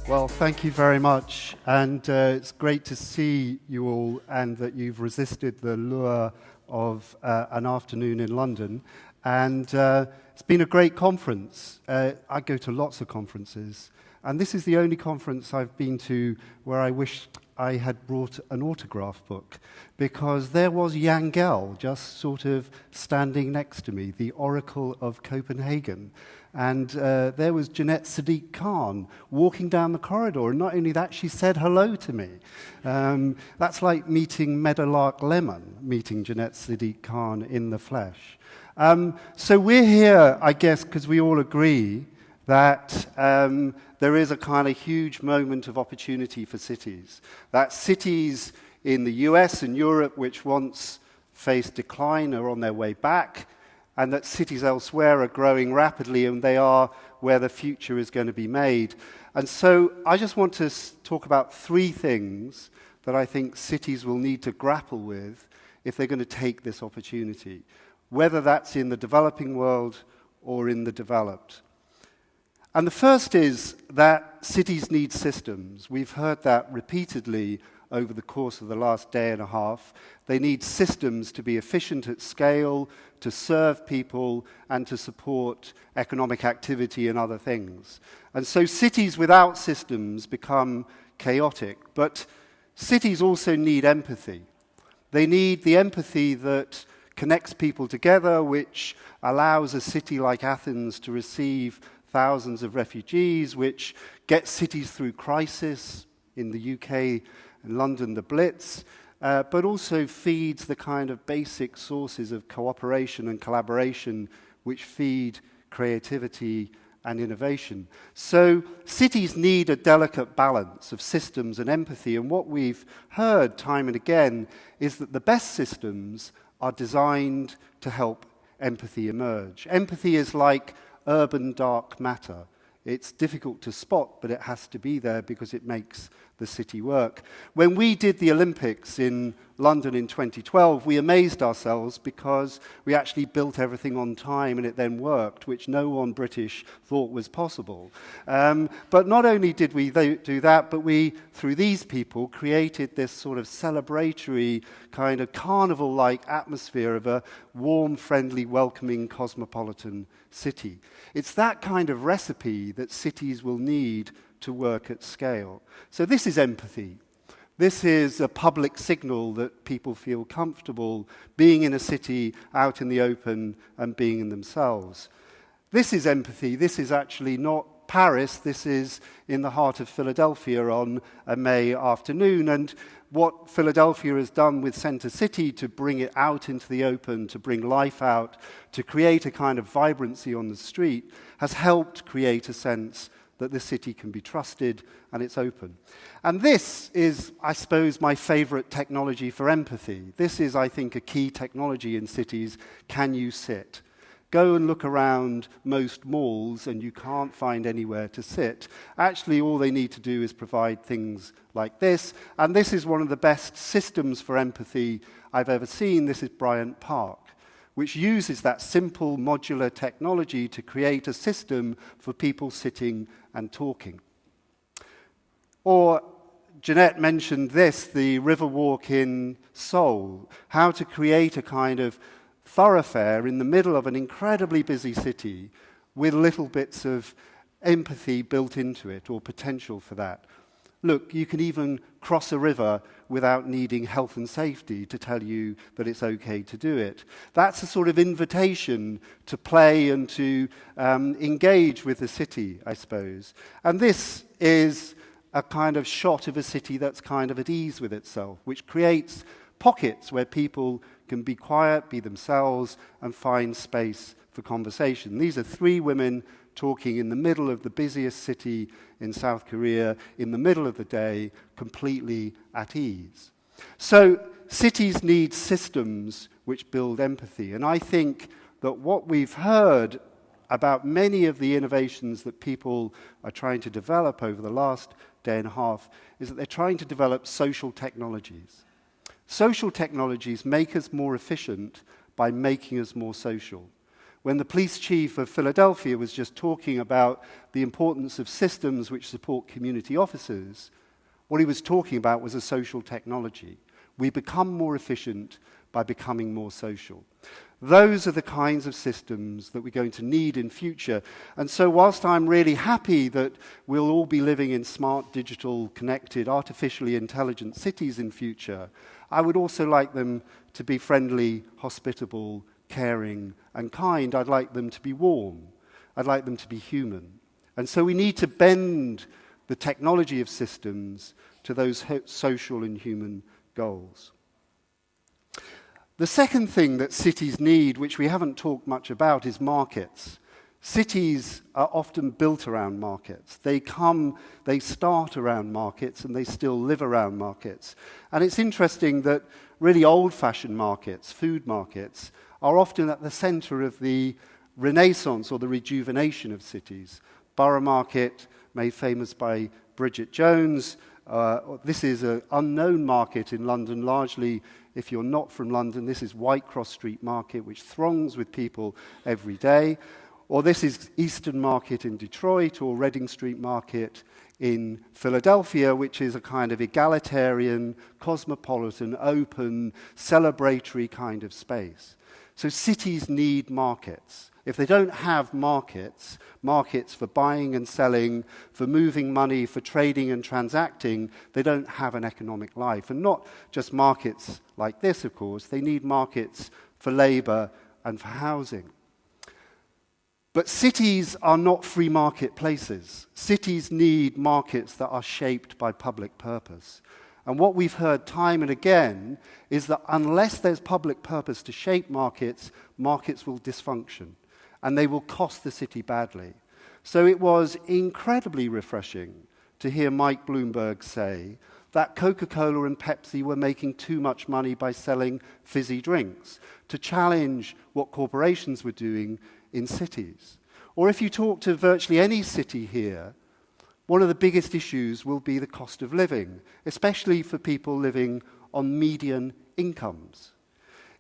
Well, thank you very much, and it's great to see you all and that you've resisted the lure of an afternoon in London. And it's been a great conference. I go to lots of conferences, and this is the only conference I've been to where I wish I had brought an autograph book, because there was Jan Gehl just sort of standing next to me, the Oracle of Copenhagen. And there was Jeanette Sadiq Khan walking down the corridor, and not only that, she said hello to me. That's like meeting Meadowlark Lemon, meeting Jeanette Sadiq Khan in the flesh. So we're here, I guess, because we all agree that there is a kind of huge moment of opportunity for cities. That cities in the US and Europe, which once faced decline, are on their way back, and that cities elsewhere are growing rapidly, and they are where the future is going to be made. And so I just want to talk about three things that I think cities will need to grapple with if they're going to take this opportunity, whether that's in the developing world or in the developed. And the first is that cities need systems. We've heard that repeatedly over the course of the last day and a half. They need systems to be efficient at scale, to serve people, and to support economic activity and other things. And so cities without systems become chaotic. But cities also need empathy. They need the empathy that connects people together, which allows a city like Athens to receive thousands of refugees, which gets cities through crisis, in the UK and London, the Blitz, but also feeds the kind of basic sources of cooperation and collaboration which feed creativity and innovation. So cities need a delicate balance of systems and empathy, and what we've heard time and again is that the best systems are designed to help empathy emerge. Empathy is like urban dark matter. It's difficult to spot, but it has to be there because it makes the city work. When we did the Olympics in London in 2012, we amazed ourselves because we actually built everything on time and it then worked, which no one British thought was possible. But not only did we do that, but we, through these people, created this sort of celebratory kind of carnival-like atmosphere of a warm, friendly, welcoming, cosmopolitan city. It's that kind of recipe that cities will need to work at scale. So this is empathy. This is a public signal that people feel comfortable being in a city, out in the open, and being in themselves. This is empathy. This is actually not Paris. This is in the heart of Philadelphia on a May afternoon. And what Philadelphia has done with Center City to bring it out into the open, to bring life out, to create a kind of vibrancy on the street, has helped create a sense that the city can be trusted and it's open. And this is, I suppose, my favorite technology for empathy. This is, I think, a key technology in cities. Can you sit? Go and look around most malls and you can't find anywhere to sit. Actually, all they need to do is provide things like this. And this is one of the best systems for empathy I've ever seen. This is Bryant Park, which uses that simple modular technology to create a system for people sitting and talking. Or Jeanette mentioned this, the river walk in Seoul, how to create a kind of thoroughfare in the middle of an incredibly busy city with little bits of empathy built into it, or potential for that. Look, you can even cross a river without needing health and safety to tell you that it's okay to do it. That's a sort of invitation to play and to engage with the city, I suppose. And this is a kind of shot of a city that's kind of at ease with itself, which creates pockets where people can be quiet, be themselves, and find space for conversation. These are three women talking in the middle of the busiest city in South Korea, in the middle of the day, completely at ease. So cities need systems which build empathy. And I think that what we've heard about many of the innovations that people are trying to develop over the last day and a half is that they're trying to develop social technologies. Social technologies make us more efficient by making us more social. when the police chief of Philadelphia was just talking about the importance of systems which support community officers, what he was talking about was a social technology. We become more efficient by becoming more social. Those are the kinds of systems that we're going to need in future. And so whilst I'm really happy that we'll all be living in smart, digital, connected, artificially intelligent cities in future, I would also like them to be friendly, hospitable, caring, and kind. I'd like them to be warm. I'd like them to be human. And so we need to bend the technology of systems to those social and human goals. The second thing that cities need, which we haven't talked much about, is markets. Cities are often built around markets. They start around markets, and they still live around markets. And it's interesting that really old-fashioned markets, food markets, are often at the center of the renaissance or the rejuvenation of cities. Borough Market, made famous by Bridget Jones. This is an unknown market in London, largely. If you're not from London, this is Whitecross Street Market, which throngs with people every day. Or this is Eastern Market in Detroit, or Reading Street Market in Philadelphia, which is a kind of egalitarian, cosmopolitan, open, celebratory kind of space. So cities need markets. If they don't have markets for buying and selling, for moving money, for trading and transacting, they don't have an economic life. And not just markets like this, of course. They need markets for labor and for housing. But cities are not free market places. Cities need markets that are shaped by public purpose. And what we've heard time and again is that unless there's public purpose to shape markets, markets will dysfunction. And they will cost the city badly. So it was incredibly refreshing to hear Mike Bloomberg say that Coca-Cola and Pepsi were making too much money by selling fizzy drinks, to challenge what corporations were doing in cities. Or if you talk to virtually any city here, one of the biggest issues will be the cost of living, especially for people living on median incomes.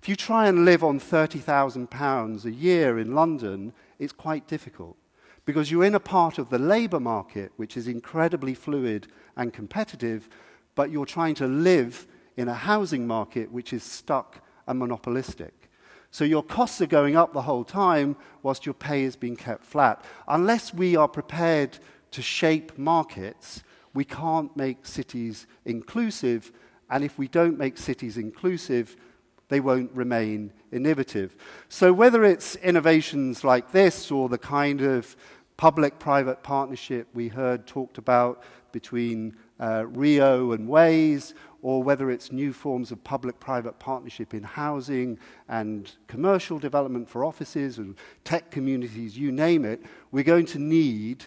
If you try and live on £30,000 a year in London, it's quite difficult, because you're in a part of the labour market which is incredibly fluid and competitive, but you're trying to live in a housing market which is stuck and monopolistic. So your costs are going up the whole time whilst your pay is being kept flat. Unless we are prepared to shape markets, we can't make cities inclusive, and if we don't make cities inclusive, they won't remain innovative. So whether it's innovations like this or the kind of public-private partnership we heard talked about between Rio and Waze, or whether it's new forms of public-private partnership in housing and commercial development for offices and tech communities, you name it, we're going to need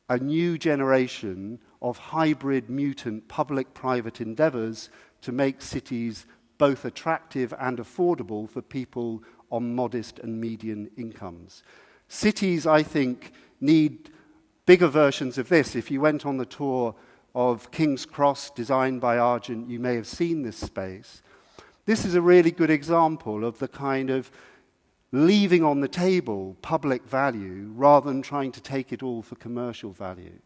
a new generation of hybrid mutant public-private endeavors to make cities both attractive and affordable for people on modest and median incomes. Cities, I think, need bigger versions of this. If you went on the tour of King's Cross, designed by Argent, you may have seen this space. This is a really good example of the kind of leaving on the table public value rather than trying to take it all for commercial value.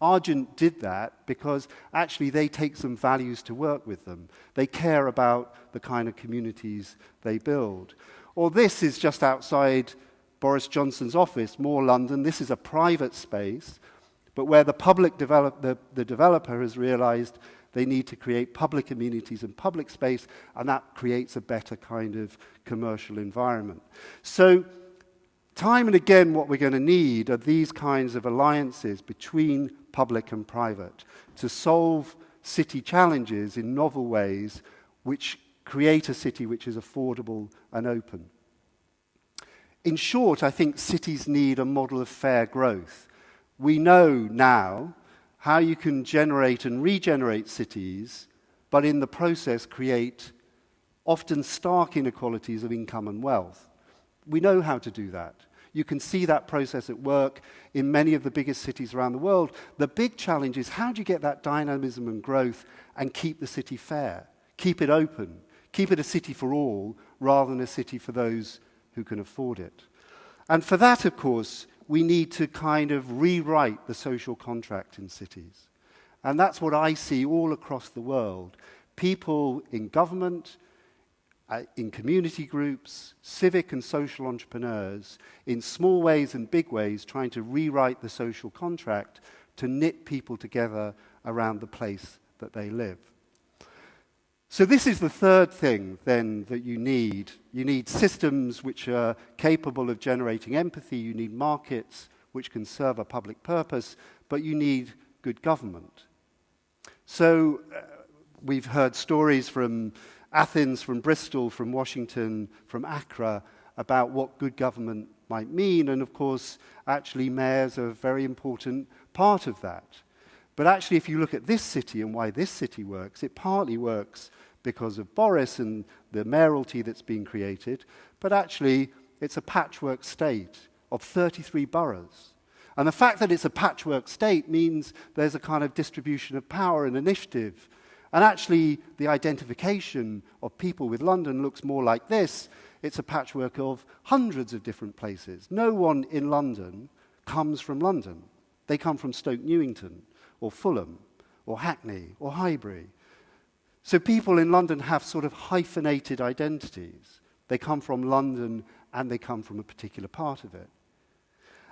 Argent did that because actually they take some values to work with them. They care about the kind of communities they build. Or this is just outside Boris Johnson's office, More London. This is a private space, but where the developer has realized they need to create public amenities and public space, and that creates a better kind of commercial environment. So time and again, what we're going to need are these kinds of alliances between public and private to solve city challenges in novel ways which create a city which is affordable and open. In short, I think cities need a model of fair growth. We know now how you can generate and regenerate cities, but in the process create often stark inequalities of income and wealth. We know how to do that. You can see that process at work in many of the biggest cities around the world. The big challenge is how do you get that dynamism and growth and keep the city fair, keep it open, keep it a city for all rather than a city for those who can afford it. And for that, of course, we need to kind of rewrite the social contract in cities. And that's what I see all across the world. People in government, in community groups, civic and social entrepreneurs, in small ways and big ways, trying to rewrite the social contract to knit people together around the place that they live. So this is the third thing, then, that you need. You need systems which are capable of generating empathy. You need markets which can serve a public purpose, but you need good government. So we've heard stories from Athens, from Bristol, from Washington, from Accra about what good government might mean, and of course, actually mayors are a very important part of that. But actually, if you look at this city and why this city works, it partly works because of Boris and the mayoralty that's been created, but actually it's a patchwork state of 33 boroughs. And the fact that it's a patchwork state means there's a kind of distribution of power and initiative. And actually, the identification of people with London looks more like this. It's a patchwork of hundreds of different places. No one in London comes from London. They come from Stoke Newington, or Fulham, or Hackney, or Highbury. So people in London have sort of hyphenated identities. They come from London and they come from a particular part of it.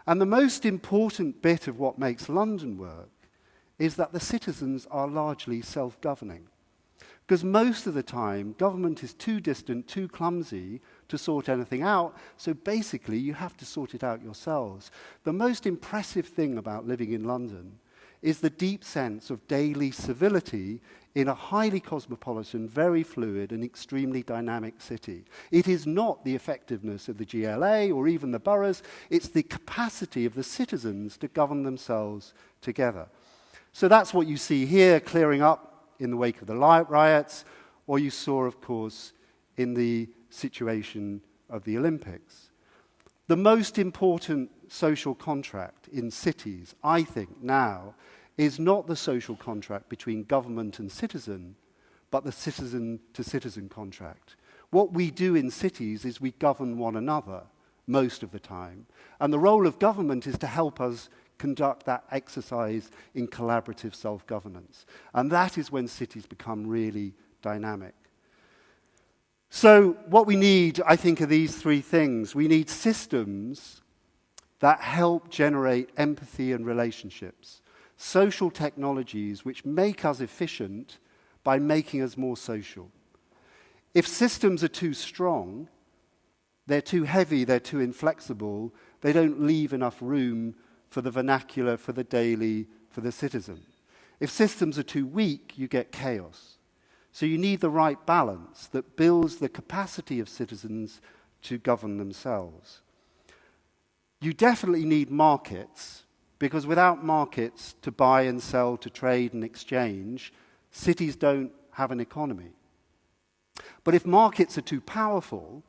And the most important bit of what makes London work is that the citizens are largely self-governing. Because most of the time, government is too distant, too clumsy to sort anything out, so basically you have to sort it out yourselves. The most impressive thing about living in London is the deep sense of daily civility in a highly cosmopolitan, very fluid and extremely dynamic city. It is not the effectiveness of the GLA or even the boroughs, it's the capacity of the citizens to govern themselves together. So that's what you see here clearing up in the wake of the riots, or you saw, of course, in the situation of the Olympics. The most important social contract in cities, I think, now, is not the social contract between government and citizen, but the citizen-to-citizen contract. What we do in cities is we govern one another most of the time, and the role of government is to help us conduct that exercise in collaborative self-governance. And that is when cities become really dynamic. So what we need, I think, are these three things. We need systems that help generate empathy and relationships. Social technologies which make us efficient by making us more social. If systems are too strong, they're too heavy, they're too inflexible, they don't leave enough room for the vernacular, for the daily, for the citizen. If systems are too weak, you get chaos. So you need the right balance that builds the capacity of citizens to govern themselves. You definitely need markets, because without markets to buy and sell, to trade and exchange, cities don't have an economy. But if markets are too powerful,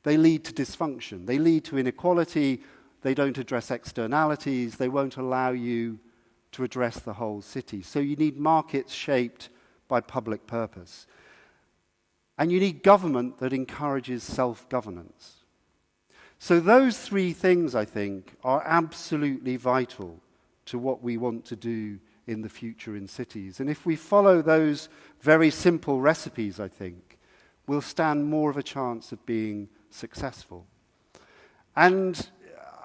they lead to dysfunction. They lead to inequality. They don't address externalities. They won't allow you to address the whole city. So you need markets shaped by public purpose. And you need government that encourages self-governance. So those three things, I think, are absolutely vital to what we want to do in the future in cities. And if we follow those very simple recipes, I think, we'll stand more of a chance of being successful. And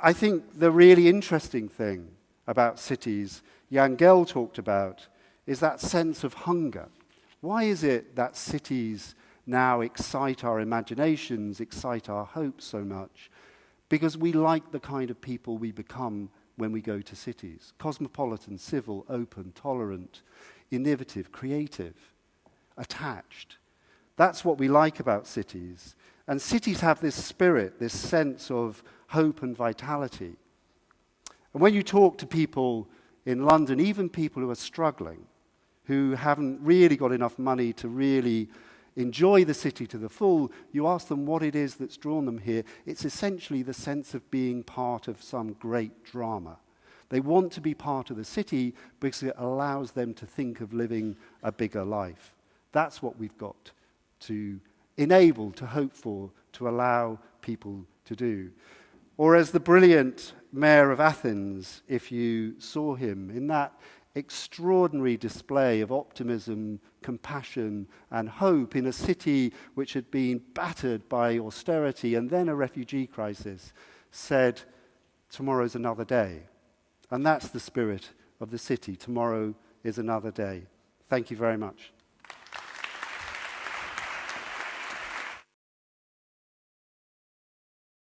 I think the really interesting thing about cities, Jan Gehl talked about, is that sense of hunger. Why is it that cities now excite our imaginations, excite our hopes so much? Because we like the kind of people we become when we go to cities. Cosmopolitan, civil, open, tolerant, innovative, creative, attached. That's what we like about cities. And cities have this spirit, this sense of hope and vitality. And when you talk to people in London, even people who are struggling, who haven't really got enough money to really enjoy the city to the full, you ask them what it is that's drawn them here. It's essentially the sense of being part of some great drama. They want to be part of the city because it allows them to think of living a bigger life. That's what we've got to enable, to hope for, to allow people to do. Or as the brilliant mayor of Athens, if you saw him, in that extraordinary display of optimism, compassion, and hope in a city which had been battered by austerity and then a refugee crisis, said, tomorrow's another day. And that's the spirit of the city. Tomorrow is another day. Thank you very much.